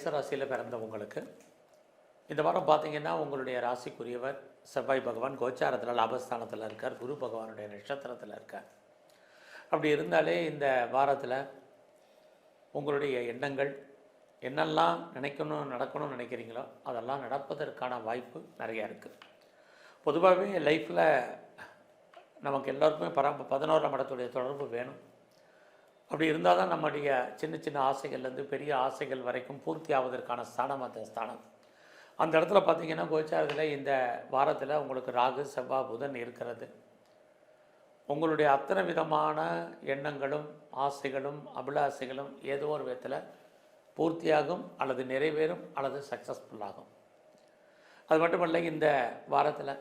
மேசராசியில் பிறந்தவங்களுக்கு இந்த வாரம் பார்த்தீங்கன்னா உங்களுடைய ராசிக்குரியவர் செவ்வாய் பகவான் கோச்சாரத்தில் லாபஸ்தானத்தில் இருக்கார், குரு பகவானுடைய நட்சத்திரத்தில் இருக்கார். அப்படி இருந்தாலே இந்த வாரத்தில் உங்களுடைய எண்ணங்கள் என்னெல்லாம் நடக்கணும்னு நினைக்கிறீங்களோ அதெல்லாம் நடப்பதற்கான வாய்ப்பு நிறையா இருக்குது. பொதுவாகவே லைஃப்பில் நமக்கு எல்லாருக்குமே 11ஆம் இடத்துடைய தொடர்பு வேணும். அப்படி இருந்தால் தான் நம்முடைய சின்ன சின்ன ஆசைகள்லேருந்து பெரிய ஆசைகள் வரைக்கும் பூர்த்தி ஆவதற்கான ஸ்தானம் அந்த ஸ்தானம். அந்த இடத்துல பார்த்திங்கன்னா கோச்சாரத்தில் இந்த வாரத்தில் உங்களுக்கு ராகு செவ்வாய் புதன் இருக்கிறது. உங்களுடைய அத்தனை விதமான எண்ணங்களும் ஆசைகளும் அபிலாசைகளும் ஏதோ ஒரு விதத்தில் பூர்த்தியாகும் அல்லது நிறைவேறும் அல்லது சக்ஸஸ்ஃபுல்லாகும். அது மட்டுமல்ல, இந்த வாரத்தில்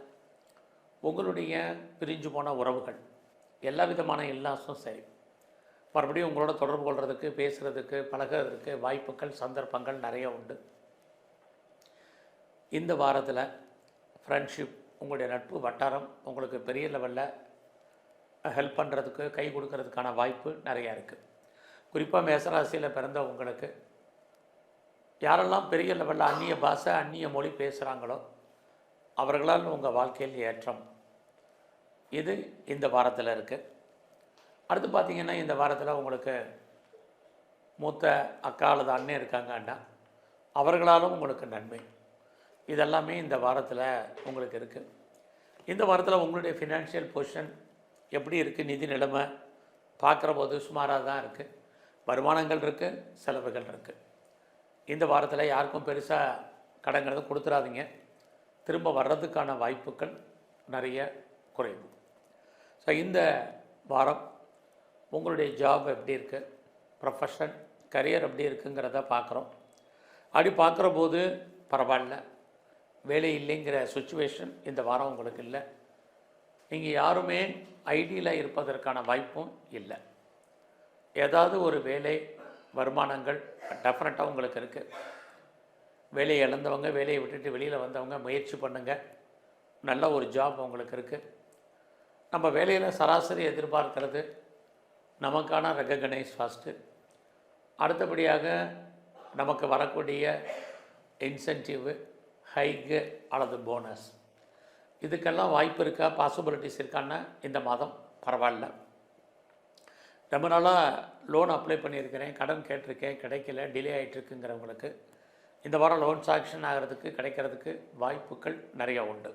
உங்களுடைய பிரிஞ்சு போன உறவுகள் எல்லா விதமான இல்லாசும் சரி மறுபடியும் உங்களோட தொடர்பு கொள்கிறதுக்கு, பேசுகிறதுக்கு, பழகிறதுக்கு வாய்ப்புகள் சந்தர்ப்பங்கள் நிறைய உண்டு. இந்த வாரத்தில் ஃப்ரெண்ட்ஷிப், உங்களுடைய நட்பு வட்டாரம் உங்களுக்கு பெரிய லெவலில் ஹெல்ப் பண்ணுறதுக்கு, கை கொடுக்கறதுக்கான வாய்ப்பு நிறையா இருக்குது. குறிப்பாக மேசராசியில் பிறந்த உங்களுக்கு யாரெல்லாம் பெரிய லெவலில் அந்நிய பாஷை அந்நிய மொழி பேசுகிறாங்களோ அவர்களால் உங்கள் வாழ்க்கையில் ஏற்றம் இது இந்த வாரத்தில் இருக்குது. அடுத்து பார்த்திங்கன்னா இந்த வாரத்தில் உங்களுக்கு மூத்த அக்கா அல்லது அண்ணன் இருக்காங்கன்னா அவர்களாலும் உங்களுக்கு நன்மை. இதெல்லாமே இந்த வாரத்தில் உங்களுக்கு இருக்குது. இந்த வாரத்தில் உங்களுடைய ஃபினான்ஷியல் பொசிஷன் எப்படி இருக்குது, நிதி நிலைமை பார்க்குற போது சுமாராக தான் இருக்குது. வருமானங்கள் இருக்குது, செலவுகள் இருக்குது. இந்த வாரத்தில் யாருக்கும் பெருசாக கடன்களை கொடுத்துடாதீங்க. திரும்ப வர்றதுக்கான வாய்ப்புகள் நிறைய குறைவு. ஸோ இந்த வாரம் உங்களுடைய ஜாப் எப்படி இருக்குது, ப்ரொஃபஷன் கரியர் எப்படி இருக்குங்கிறத பார்க்குறோம். அப்படி பார்க்குற போது பரவாயில்ல, வேலை இல்லைங்கிற சுச்சுவேஷன் இந்த வாரம் உங்களுக்கு இல்லை. நீங்கள் யாருமே ஐடியில் இருப்பதற்கான வாய்ப்பும் இல்லை. ஏதாவது ஒரு வேலை வருமானங்கள் டெஃபினட்டாக உங்களுக்கு இருக்குது. வேலையை இழந்தவங்க, வேலையை விட்டுட்டு வெளியில் வந்தவங்க முயற்சி பண்ணுங்கள். நல்ல ஒரு ஜாப் உங்களுக்கு இருக்குது. நம்ம வேலையில் சராசரி எதிர்பார்க்கிறது நமக்கான ரெகக்னைஸ் ஃபஸ்ட்டு. அடுத்தபடியாக நமக்கு வரக்கூடிய இன்சென்டிவ், ஹைக்கு அல்லது போனஸ், இதுக்கெல்லாம் வாய்ப்பு இருக்கா, பாசிபிலிட்டிஸ் இருக்கான்னா இந்த மாதம் பரவாயில்ல. ரொம்ப நாளாக லோன் அப்ளை பண்ணியிருக்கிறேன், கடன் கேட்டிருக்கேன், கிடைக்கல, டிலே ஆகிட்டுருக்குங்கிறவங்களுக்கு இந்த வாரம் லோன் சாங்ஷன் ஆகிறதுக்கு கிடைக்கிறதுக்கு வாய்ப்புகள் நிறையா உண்டு.